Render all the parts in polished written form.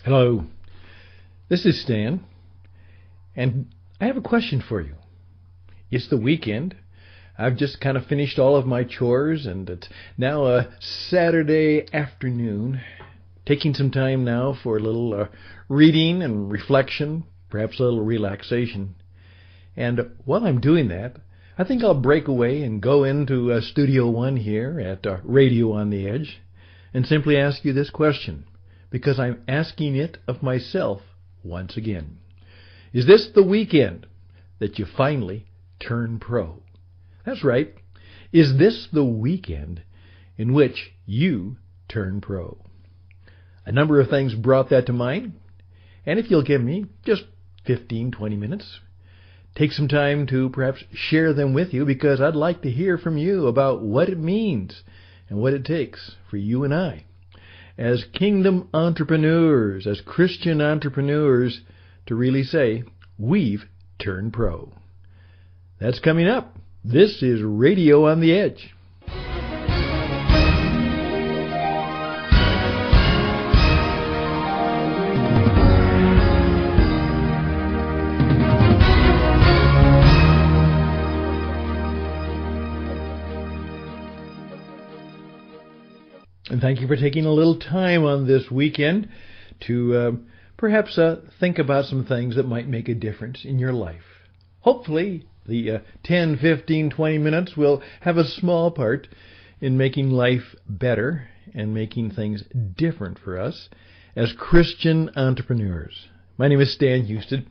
Hello, this is Stan, and I have a question for you. It's the weekend. I've just kind of finished all of my chores, and it's now a Saturday afternoon. Taking some time now for a little reading and reflection, perhaps a little relaxation. And while I'm doing that, I think I'll break away and go into Studio One here at Radio on the Edge and simply ask you this question, because I'm asking it of myself once again. Is this the weekend that you finally turn pro? That's right. Is this the weekend in which you turn pro? A number of things brought that to mind, and if you'll give me just 15, 20 minutes, take some time to perhaps share them with you, because I'd like to hear from you about what it means and what it takes for you and I, as kingdom entrepreneurs, as Christian entrepreneurs, to really say, we've turned pro. That's coming up. This is Radio on the Edge. And thank you for taking a little time on this weekend to perhaps think about some things that might make a difference in your life. Hopefully, the 10, 15, 20 minutes will have a small part in making life better and making things different for us as Christian entrepreneurs. My name is Stan Houston.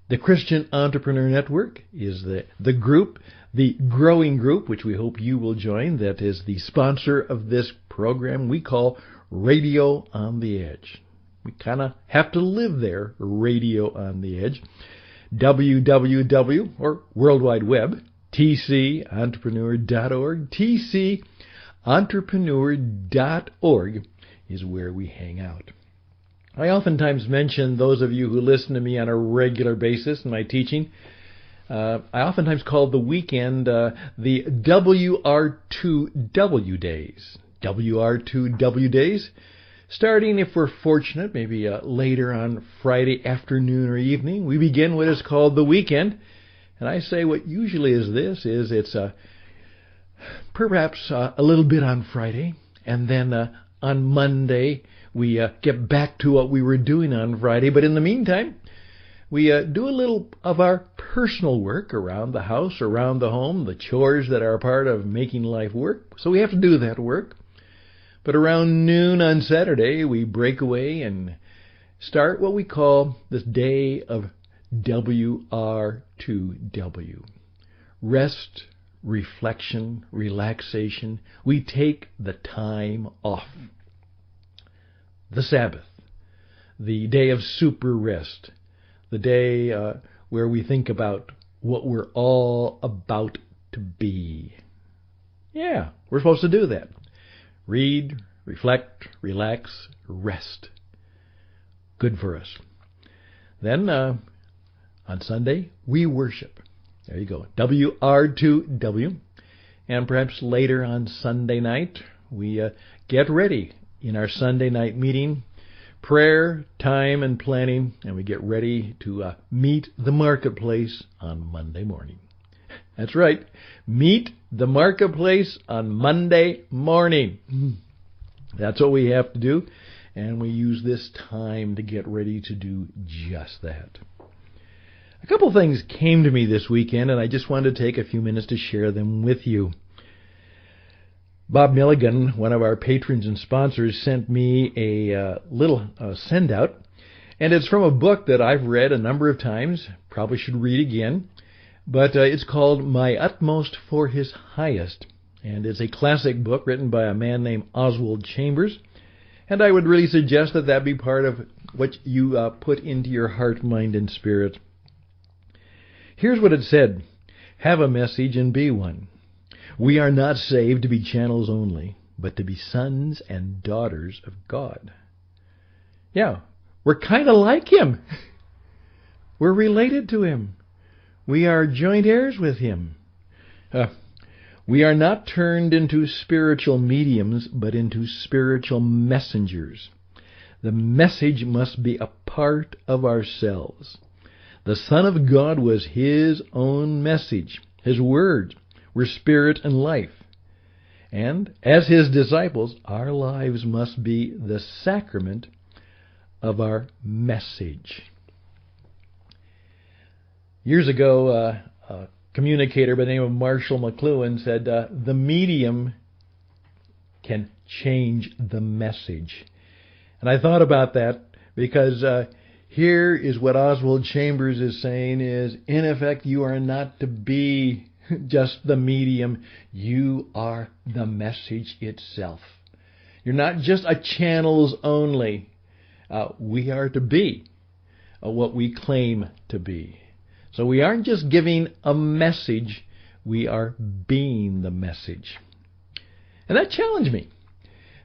The Christian Entrepreneur Network is the group, the growing group, which we hope you will join, that is the sponsor of this program we call Radio on the Edge. We kind of have to live there, Radio on the Edge. www, or World Wide Web, tcentrepreneur.org. tcentrepreneur.org is where we hang out. I oftentimes mention those of you who listen to me on a regular basis in my teaching. I oftentimes call the weekend the WR2W days. WR2W days, starting, if we're fortunate, maybe later on Friday afternoon or evening, we begin what is called the weekend. And I say what usually is this, is it's perhaps a little bit on Friday, and then on Monday we get back to what we were doing on Friday. But in the meantime, we do a little of our personal work around the house, around the home, the chores that are a part of making life work. So we have to do that work. But around noon on Saturday, we break away and start what we call this day of WR2W. Rest, reflection, relaxation. We take the time off. The Sabbath, the day of super rest, the day where we think about what we're all about to be. Yeah, we're supposed to do that. Read, reflect, relax, rest. Good for us. Then on Sunday, we worship. There you go. WR2W. And perhaps later on Sunday night, we get ready in our Sunday night meeting. Prayer, time, and planning. And we get ready to meet the marketplace on Monday morning. That's right. Meet the marketplace on Monday morning. That's what we have to do, and we use this time to get ready to do just that. A couple things came to me this weekend, and I just wanted to take a few minutes to share them with you. Bob Milligan, one of our patrons and sponsors, sent me a little send-out, and it's from a book that I've read a number of times, probably should read again. But it's called My Utmost for His Highest, and it's a classic book written by a man named Oswald Chambers, and I would really suggest that that be part of what you put into your heart, mind, and spirit. Here's what it said. Have a message and be one. We are not saved to be channels only, but to be sons and daughters of God. Yeah, we're kind of like Him. We're related to Him. We are joint heirs with Him. We are not turned into spiritual mediums, but into spiritual messengers. The message must be a part of ourselves. The Son of God was His own message. His words were spirit and life. And as His disciples, our lives must be the sacrament of our message. Years ago, a communicator by the name of Marshall McLuhan said, the medium can change the message. And I thought about that because here is what Oswald Chambers is saying is, in effect, you are not to be just the medium. You are the message itself. You're not just a channels only. We are to be what we claim to be. So we aren't just giving a message, we are being the message. And that challenged me,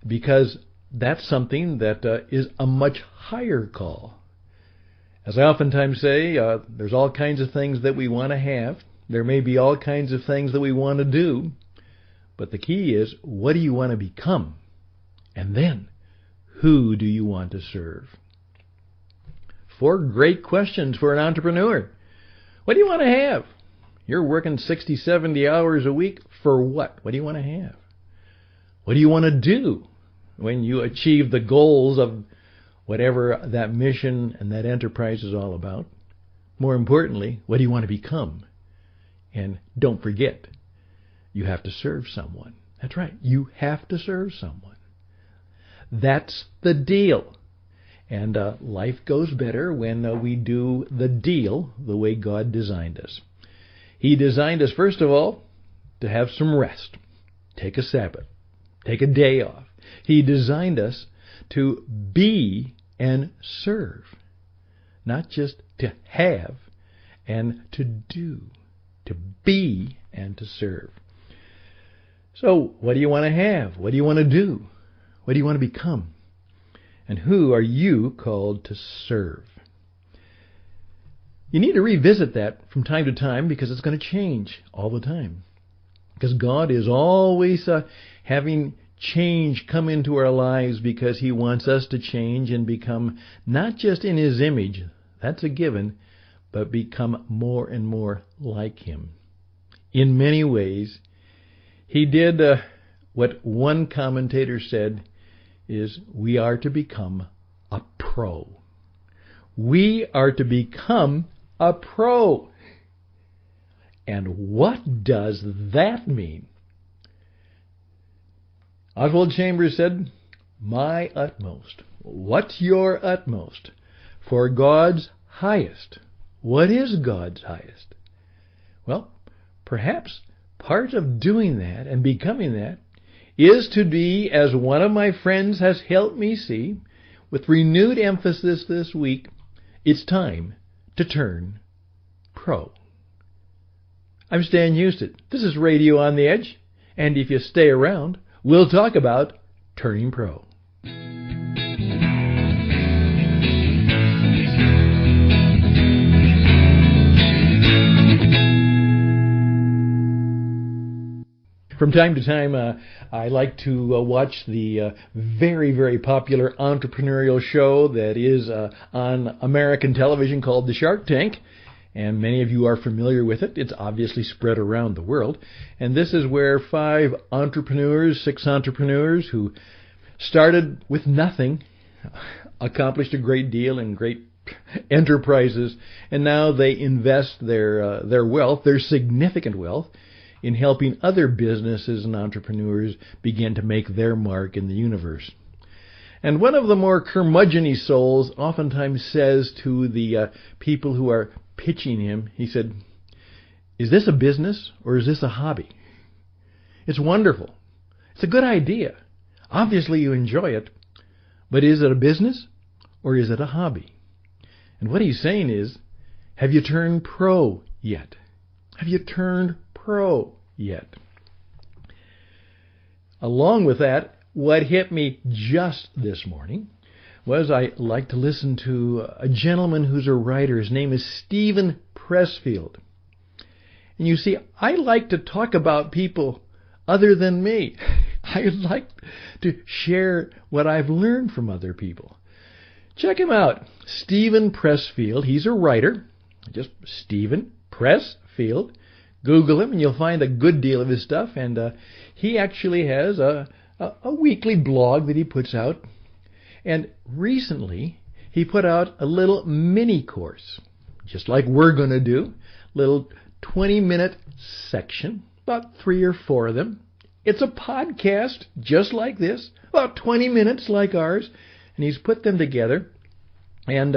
because that's something that is a much higher call. As I oftentimes say, there's all kinds of things that we want to have. There may be all kinds of things that we want to do. But the key is, what do you want to become? And then, who do you want to serve? 4 great questions for an entrepreneur. What do you want to have? You're working 60, 70 hours a week for what? What do you want to have? What do you want to do when you achieve the goals of whatever that mission and that enterprise is all about? More importantly, what do you want to become? And don't forget, you have to serve someone. That's right. You have to serve someone. That's the deal. And life goes better when we do the deal the way God designed us. He designed us, first of all, to have some rest. Take a Sabbath. Take a day off. He designed us to be and serve. Not just to have and to do. To be and to serve. So, what do you want to have? What do you want to do? What do you want to become? And who are you called to serve? You need to revisit that from time to time, because it's going to change all the time. Because God is always having change come into our lives, because He wants us to change and become not just in His image, that's a given, but become more and more like Him. In many ways, He did what one commentator said is, we are to become a pro. We are to become a pro. And what does that mean? Oswald Chambers said, my utmost. What's your utmost? For God's highest. What is God's highest? Well, perhaps part of doing that and becoming that is to be, as one of my friends has helped me see, with renewed emphasis this week, it's time to turn pro. I'm Stan Houston. This is Radio on the Edge, and if you stay around, we'll talk about turning pro. From time to time, I like to watch the very, very popular entrepreneurial show that is on American television called The Shark Tank. And many of you are familiar with it. It's obviously spread around the world. And this is where 6 entrepreneurs who started with nothing, accomplished a great deal in great enterprises, and now they invest their wealth, their significant wealth, in helping other businesses and entrepreneurs begin to make their mark in the universe. And one of the more curmudgeon-y souls oftentimes says to the people who are pitching him, he said, is this a business or is this a hobby? It's wonderful. It's a good idea. Obviously you enjoy it, but is it a business or is it a hobby? And what he's saying is, have you turned pro yet? Have you turned pro yet? Along with that, what hit me just this morning was I like to listen to a gentleman who's a writer. His name is Stephen Pressfield. And you see, I like to talk about people other than me. I like to share what I've learned from other people. Check him out. Stephen Pressfield. He's a writer. Just Stephen Pressfield. Google him and you'll find a good deal of his stuff. And he actually has a weekly blog that he puts out. And recently he put out a little mini course, just like we're going to do. Little 20-minute section, about 3 or 4 of them. It's a podcast just like this, about 20 minutes like ours. And he's put them together. And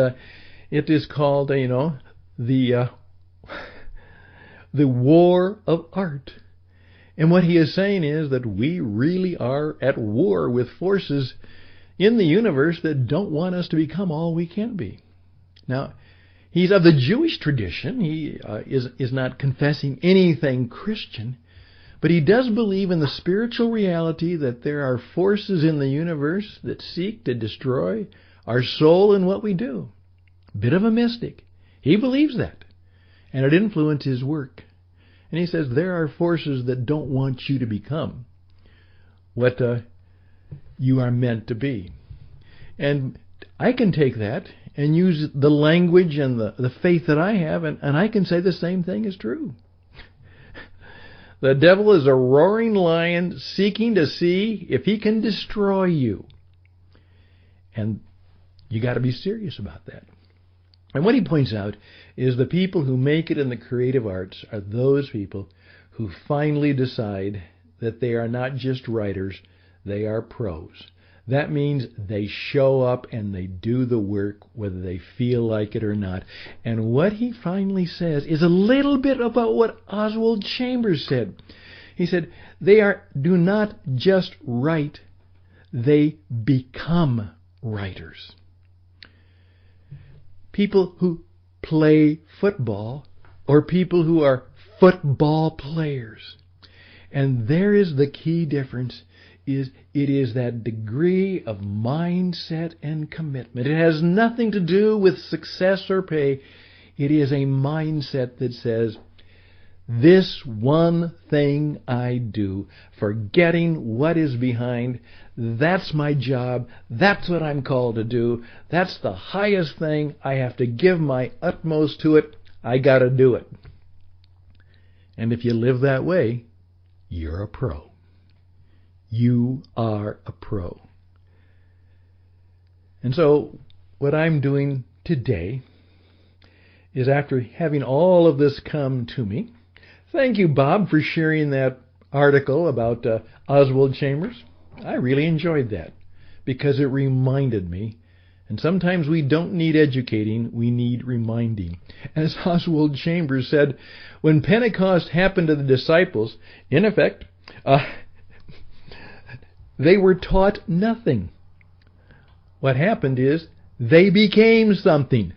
it is called, the War of Art. And what he is saying is that we really are at war with forces in the universe that don't want us to become all we can be. Now, he's of the Jewish tradition. He is not confessing anything Christian, but he does believe in the spiritual reality that there are forces in the universe that seek to destroy our soul and what we do. Bit of a mystic. He believes that, and it influences his work. And he says there are forces that don't want you to become what you are meant to be. And I can take that and use the language and the faith that I have, and I can say the same thing is true. The devil is a roaring lion seeking to see if he can destroy you. And you got to be serious about that. And what he points out is the people who make it in the creative arts are those people who finally decide that they are not just writers, they are pros. That means they show up and they do the work whether they feel like it or not. And what he finally says is a little bit about what Oswald Chambers said. He said, they do not just write, they become writers. People who play football or people who are football players. And there is the key difference. It is that degree of mindset and commitment. It has nothing to do with success or pay. It is a mindset that says, this one thing I do, forgetting what is behind, that's my job, that's what I'm called to do, that's the highest thing, I have to give my utmost to it, I got to do it. And if you live that way, you're a pro. You are a pro. And so what I'm doing today is, after having all of this come to me, thank you, Bob, for sharing that article about Oswald Chambers. I really enjoyed that because it reminded me, and sometimes we don't need educating, we need reminding. As Oswald Chambers said, when Pentecost happened to the disciples, in effect, they were taught nothing. What happened is they became something.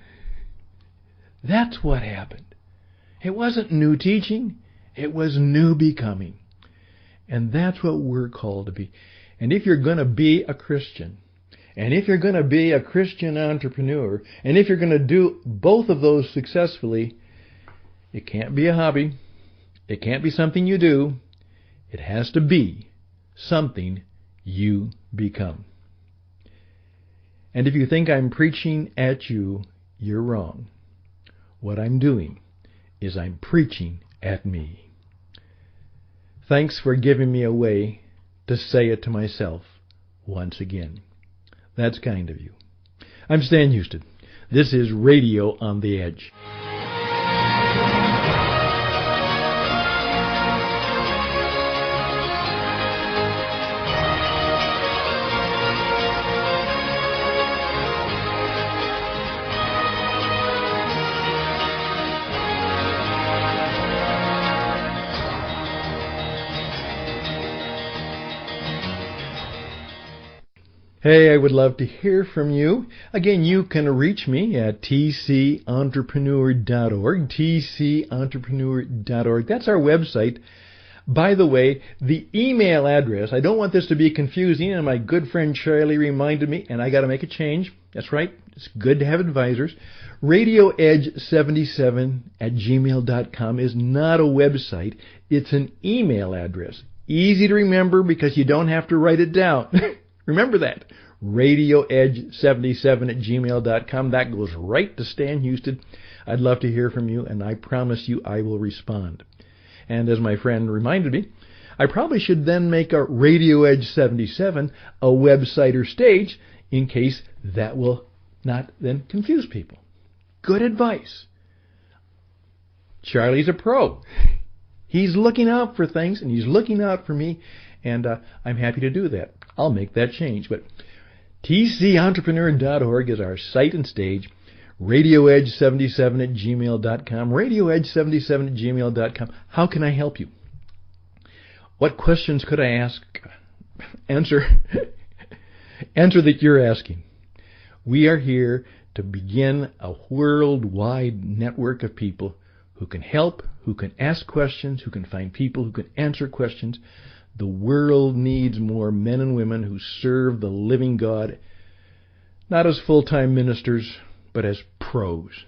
That's what happened. It wasn't new teaching. It was new becoming. And that's what we're called to be. And if you're going to be a Christian, and if you're going to be a Christian entrepreneur, and if you're going to do both of those successfully, it can't be a hobby. It can't be something you do. It has to be something you become. And if you think I'm preaching at you, you're wrong. What I'm doing is I'm preaching at me. Thanks for giving me a way to say it to myself once again. That's kind of you. I'm Stan Houston. This is Radio on the Edge. Hey, I would love to hear from you. Again, you can reach me at tcentrepreneur.org, tcentrepreneur.org. That's our website. By the way, the email address, I don't want this to be confusing, and my good friend Charlie reminded me, and I got to make a change. That's right. It's good to have advisors. RadioEdge77@gmail.com is not a website. It's an email address. Easy to remember because you don't have to write it down. Remember that. radioedge77@gmail.com. That goes right to Stan Houston. I'd love to hear from you, and I promise you I will respond. And as my friend reminded me, I probably should then make a Radio Edge 77 a website or stage in case that will not then confuse people. Good advice. Charlie's a pro. He's looking out for things, and he's looking out for me, and I'm happy to do that. I'll make that change. But tcentrepreneur.org is our site and stage. RadioEdge77@gmail.com. RadioEdge77@gmail.com. How can I help you? What questions could I answer that you're asking? We are here to begin a worldwide network of people who can help, who can ask questions, who can find people who can answer questions. The world needs more men and women who serve the living God, not as full-time ministers, but as pros.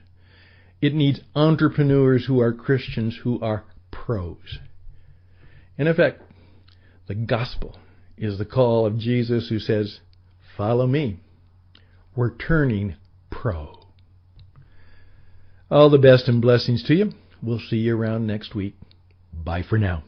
It needs entrepreneurs who are Christians, who are pros. In effect, the gospel is the call of Jesus who says, "Follow me." We're turning pro. All the best and blessings to you. We'll see you around next week. Bye for now.